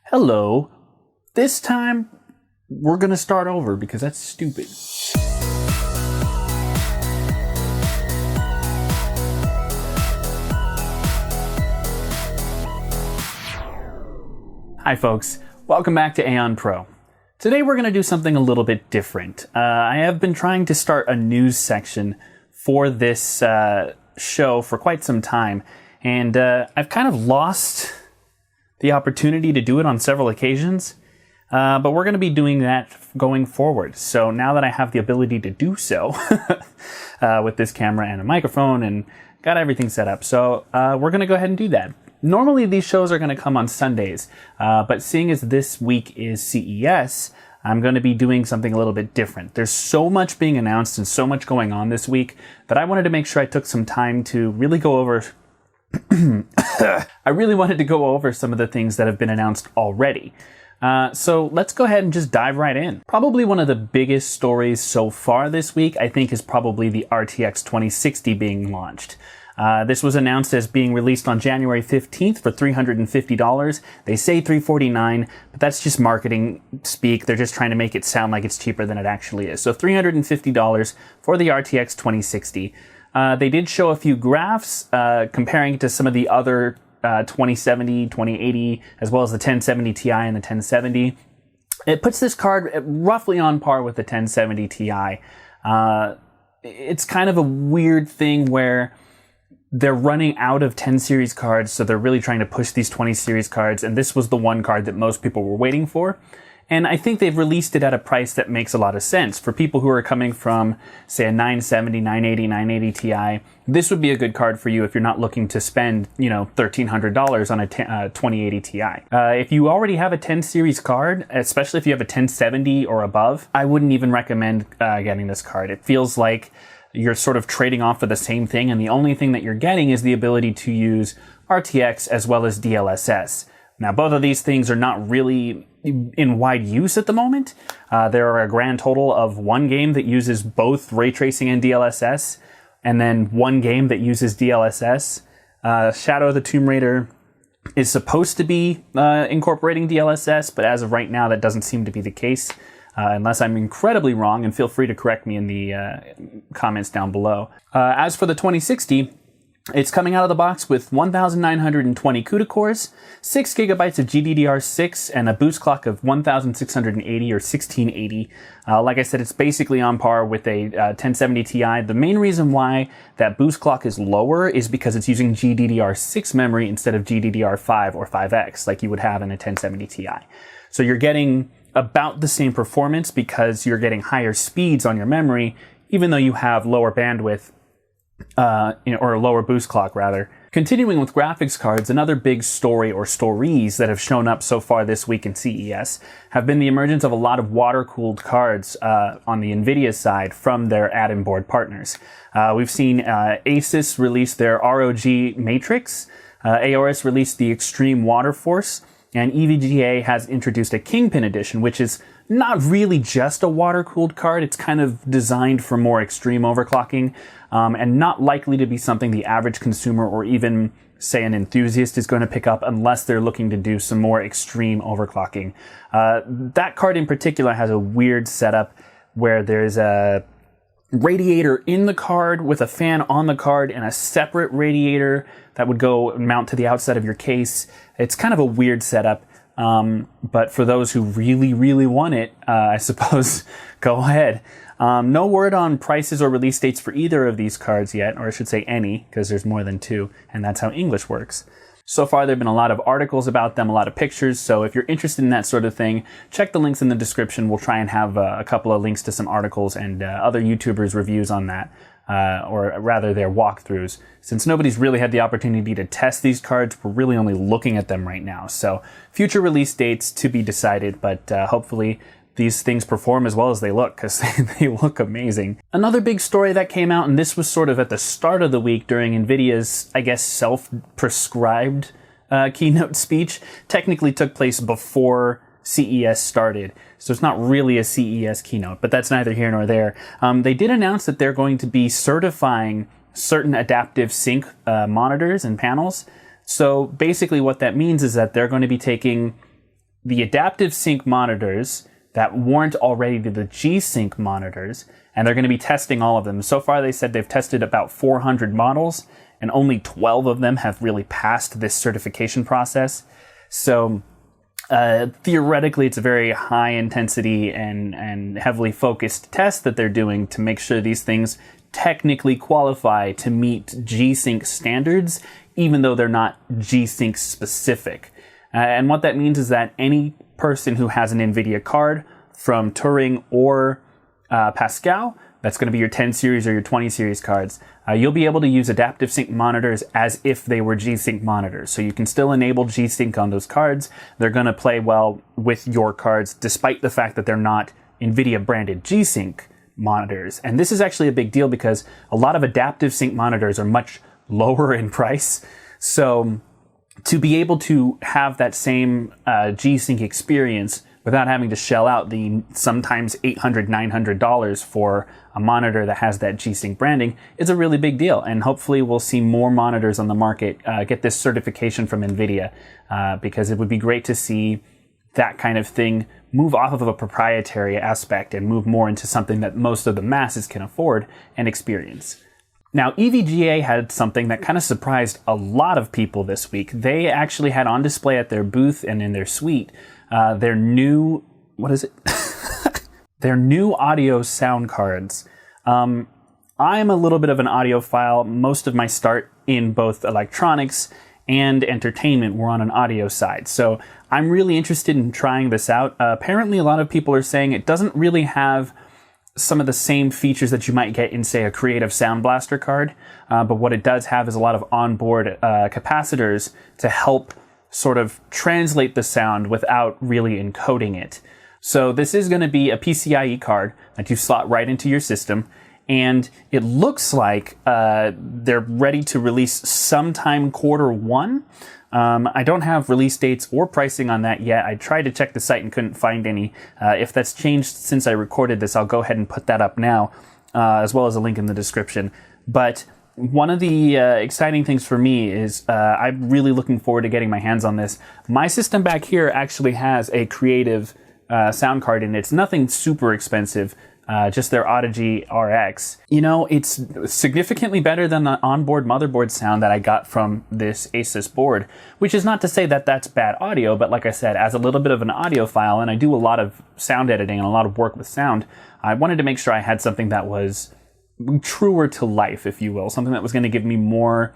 Hello. This time, we're gonna start over because that's stupid. Hi folks, welcome back to Aeon Pro. Today we're gonna do something a little bit different. I have been trying to start a news section for this show for quite some time, and I've kind of lost the opportunity to do it on several occasions, but we're going to be doing that going forward. So now that I have the ability to do so with this camera and a microphone and got everything set up, so we're going to go ahead and do that. Normally these shows are going to come on Sundays, but seeing as this week is CES, I'm going to be doing something a little bit different. There's so much being announced and so much going on this week that I wanted to make sure I took some time to really go over I really wanted to go over some of the things that have been announced already. So let's go ahead and just dive right in. Probably one of the biggest stories so far this week, I think, is probably the RTX 2060 being launched. This was announced as being released on January 15th for $350. They say $349, but that's just marketing speak. They're just trying to make it sound like it's cheaper than it actually is. So $350 for the RTX 2060. They did show a few graphs comparing to some of the other 2070, 2080, as well as the 1070 Ti and the 1070. It puts this card roughly on par with the 1070 Ti. It's kind of a weird thing where they're running out of 10 series cards, so they're really trying to push these 20 series cards, and this was the one card that most people were waiting for. And I think they've released it at a price that makes a lot of sense. For people who are coming from, say, a 970, 980, 980 Ti, this would be a good card for you if you're not looking to spend, $1,300 on a 2080 Ti. If you already have a 10 series card, especially if you have a 1070 or above, I wouldn't even recommend getting this card. It feels like you're sort of trading off for the same thing, and the only thing that you're getting is the ability to use RTX as well as DLSS. Now, both of these things are not really in wide use at the moment. There are a grand total of one game that uses both ray tracing and DLSS, and then one game that uses DLSS. Shadow of the Tomb Raider is supposed to be incorporating DLSS, but as of right now, that doesn't seem to be the case, unless I'm incredibly wrong, and feel free to correct me in the comments down below. As for the 2060, it's coming out of the box with 1,920 CUDA cores, 6 gigabytes of GDDR6, and a boost clock of 1,680 or 1680. Like I said, it's basically on par with a 1070 Ti. The main reason why that boost clock is lower is because it's using GDDR6 memory instead of GDDR5 or 5X like you would have in a 1070 Ti. So you're getting about the same performance because you're getting higher speeds on your memory, even though you have lower bandwidth, or a lower boost clock rather. Continuing with graphics cards, another big story or stories that have shown up so far this week in CES have been the emergence of a lot of water-cooled cards on the NVidia side from their add-in board partners. We've seen Asus release their ROG Matrix, Aorus released the Extreme Water Force, and EVGA has introduced a Kingpin edition, which is not really just a water-cooled card. It's kind of designed for more extreme overclocking, and not likely to be something the average consumer or even, say, an enthusiast is going to pick up unless they're looking to do some more extreme overclocking. That card in particular has a weird setup where there's a radiator in the card with a fan on the card and a separate radiator that would go mount to the outside of your case. It's kind of a weird setup. But for those who really, really want it, I suppose go ahead. No word on prices or release dates for either of these cards yet, or I should say any, because there's more than two, and that's how English works. So far, there have been a lot of articles about them, a lot of pictures, so if you're interested in that sort of thing, check the links in the description. We'll try and have a couple of links to some articles and other YouTubers' reviews on that. Or rather their walkthroughs. Since nobody's really had the opportunity to test these cards, we're really only looking at them right now. So future release dates to be decided, but hopefully these things perform as well as they look, because they look amazing. Another big story that came out, and this was sort of at the start of the week during NVIDIA's, I guess, self-prescribed keynote speech, technically took place before CES started. So it's not really a CES keynote, but that's neither here nor there. They did announce that they're going to be certifying certain adaptive sync monitors and panels. So basically what that means is that they're going to be taking the adaptive sync monitors that weren't already the G-Sync monitors, and they're going to be testing all of them. So far, they said they've tested about 400 models, and only 12 of them have really passed this certification process. So theoretically, it's a very high intensity and heavily focused test that they're doing to make sure these things technically qualify to meet G-Sync standards, even though they're not G-Sync specific. And what that means is that any person who has an NVIDIA card from Turing or Pascal, that's going to be your 10 series or your 20 series cards, you'll be able to use adaptive sync monitors as if they were G-Sync monitors. So you can still enable G-Sync on those cards. They're going to play well with your cards, despite the fact that they're not NVIDIA branded G-Sync monitors. And this is actually a big deal because a lot of adaptive sync monitors are much lower in price. So to be able to have that same G-Sync experience without having to shell out the sometimes $800, $900 for a monitor that has that G-Sync branding is a really big deal. And hopefully we'll see more monitors on the market get this certification from NVIDIA because it would be great to see that kind of thing move off of a proprietary aspect and move more into something that most of the masses can afford and experience. Now, EVGA had something that kind of surprised a lot of people this week. They actually had on display at their booth and in their suite their new, their new audio sound cards. I'm a little bit of an audiophile. Most of my start in both electronics and entertainment were on an audio side. So I'm really interested in trying this out. Apparently, a lot of people are saying it doesn't really have some of the same features that you might get in, say, a Creative Sound Blaster card. But what it does have is a lot of onboard capacitors to help sort of translate the sound without really encoding it. So this is going to be a PCIe card that you slot right into your system. And it looks like they're ready to release sometime Q1. I don't have release dates or pricing on that yet. I tried to check the site and couldn't find any. If that's changed since I recorded this, I'll go ahead and put that up now, as well as a link in the description. But one of the exciting things for me is I'm really looking forward to getting my hands on this. My system back here actually has a Creative sound card, and it's nothing super expensive. Just their Audigy RX. You know, it's significantly better than the onboard motherboard sound that I got from this Asus board, which is not to say that that's bad audio, but like I said, as a little bit of an audiophile, and I do a lot of sound editing and a lot of work with sound, I wanted to make sure I had something that was truer to life, if you will, something that was going to give me more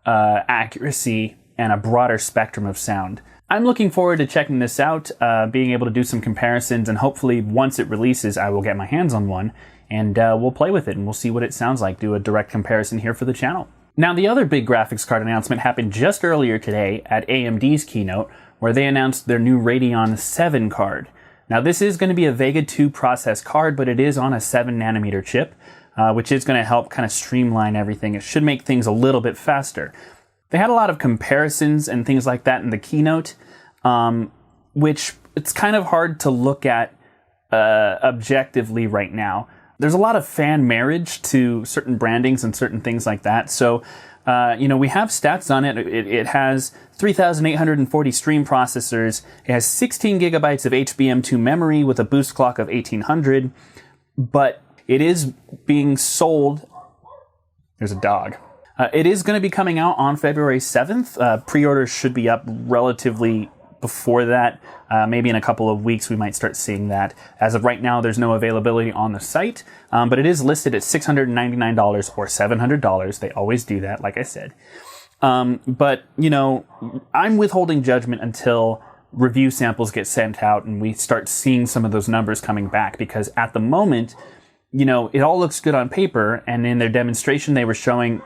accuracy and a broader spectrum of sound. I'm looking forward to checking this out, being able to do some comparisons, and hopefully once it releases, I will get my hands on one, and we'll play with it, and we'll see what it sounds like, do a direct comparison here for the channel. Now, the other big graphics card announcement happened just earlier today at AMD's keynote, where they announced their new Radeon 7 card. Now, this is going to be a Vega 2 process card, but it is on a 7nm chip, which is going to help kind of streamline everything. It should make things a little bit faster. They had a lot of comparisons and things like that in the keynote, which it's kind of hard to look at objectively right now. There's a lot of fan marriage to certain brandings and certain things like that. So, we have stats on it. It has 3,840 stream processors. It has 16 gigabytes of HBM2 memory with a boost clock of 1800, but it is being sold. There's a dog. It is going to be coming out on February 7th. Pre-orders should be up relatively before that. Maybe in a couple of weeks we might start seeing that. As of right now, there's no availability on the site, but it is listed at $699 or $700. They always do that, like I said. But, I'm withholding judgment until review samples get sent out and we start seeing some of those numbers coming back, because at the moment, it all looks good on paper, and in their demonstration they were showing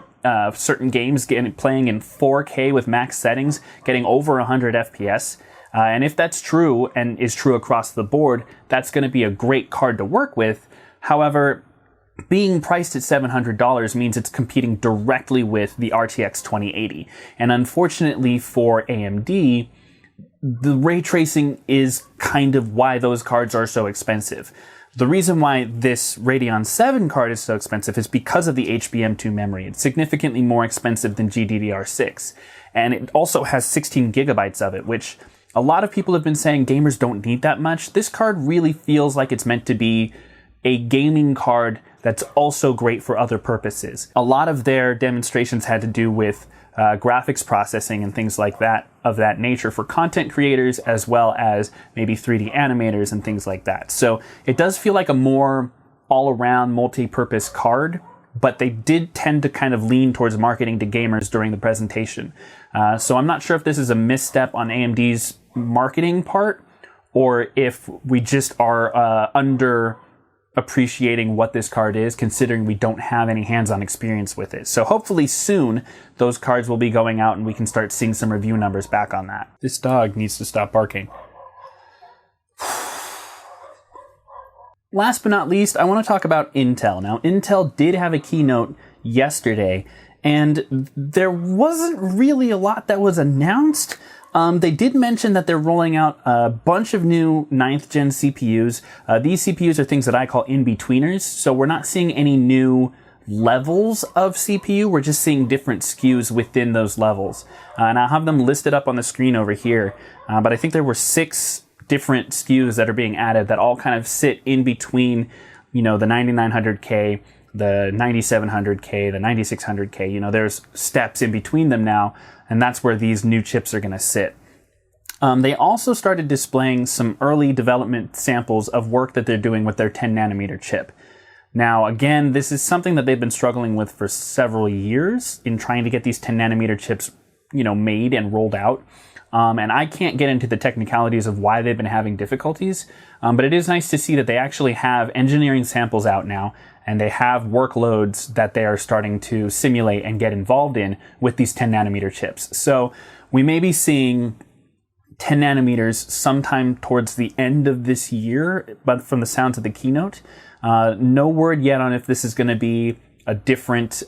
certain games playing in 4K with max settings, getting over 100 FPS. And if that's true and is true across the board, that's going to be a great card to work with. However, being priced at $700 means it's competing directly with the RTX 2080. And unfortunately for AMD, the ray tracing is kind of why those cards are so expensive. The reason why this Radeon 7 card is so expensive is because of the HBM2 memory. It's significantly more expensive than GDDR6. And it also has 16 gigabytes of it, which A lot of people have been saying gamers don't need that much. This card really feels like it's meant to be a gaming card that's also great for other purposes. A lot of their demonstrations had to do with graphics processing and things like that of that nature for content creators, as well as maybe 3D animators and things like that. So it does feel like a more all-around multi-purpose card, but they did tend to kind of lean towards marketing to gamers during the presentation. So I'm not sure if this is a misstep on AMD's marketing part, or if we just are under appreciating what this card is, considering we don't have any hands-on experience with it. So hopefully soon those cards will be going out and we can start seeing some review numbers back on that. This dog needs to stop barking. Last but not least, I want to talk about Intel. Now, Intel did have a keynote yesterday, and there wasn't really a lot that was announced. They did mention that they're rolling out a bunch of new 9th gen CPUs. These CPUs are things that I call in-betweeners, so we're not seeing any new levels of CPU. We're just seeing different SKUs within those levels. And I'll have them listed up on the screen over here, but I think there were 6 different SKUs that are being added that all kind of sit in between, you know, the 9900K, the 9700K, the 9600K. You know, there's steps in between them now, and that's where these new chips are going to sit. They also started displaying some early development samples of work that they're doing with their 10 nanometer chip. Now, again, this is something that they've been struggling with for several years in trying to get these 10 nanometer chips, you know, made and rolled out. And I can't get into the technicalities of why they've been having difficulties, but it is nice to see that they actually have engineering samples out now, and they have workloads that they are starting to simulate and get involved in with these 10 nanometer chips. So we may be seeing 10 nanometers sometime towards the end of this year, but from the sounds of the keynote, no word yet on if this is going to be a different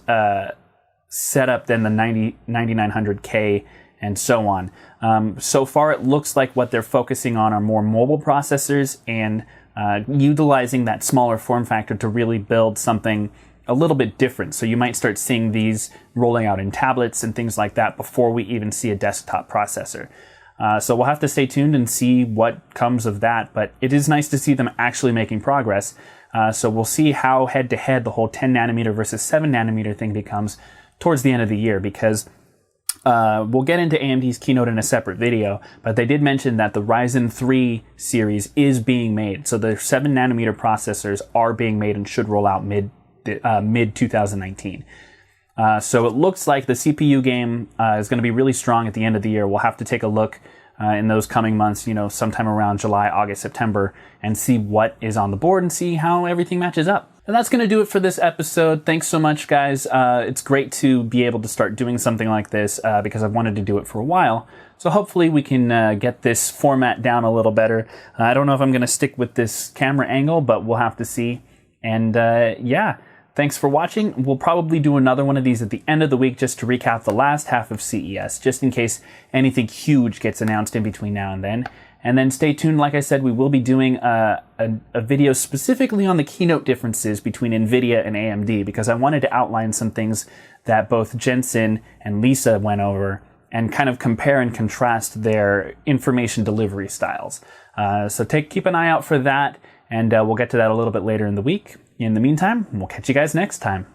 setup than the 9900K and so on. So far, it looks like what they're focusing on are more mobile processors and utilizing that smaller form factor to really build something a little bit different. So you might start seeing these rolling out in tablets and things like that before we even see a desktop processor. So we'll have to stay tuned and see what comes of that, but it is nice to see them actually making progress. So we'll see how head-to-head the whole 10 nanometer versus 7 nanometer thing becomes towards the end of the year, because we'll get into AMD's keynote in a separate video, but they did mention that the Ryzen 3 series is being made. So the 7 nanometer processors are being made and should roll out mid 2019. So it looks like the CPU game is going to be really strong at the end of the year. We'll have to take a look in those coming months, you know, sometime around July, August, September, and see what is on the board and see how everything matches up. And that's going to do it for this episode. Thanks so much, guys. It's great to be able to start doing something like this because I've wanted to do it for a while. So hopefully we can get this format down a little better. I don't know if I'm going to stick with this camera angle, but we'll have to see. And yeah, thanks for watching. We'll probably do another one of these at the end of the week just to recap the last half of CES, just in case anything huge gets announced in between now and then. And then stay tuned. Like I said, we will be doing a video specifically on the keynote differences between NVIDIA and AMD, because I wanted to outline some things that both Jensen and Lisa went over and kind of compare and contrast their information delivery styles. So keep an eye out for that, and we'll get to that a little bit later in the week. In the meantime, we'll catch you guys next time.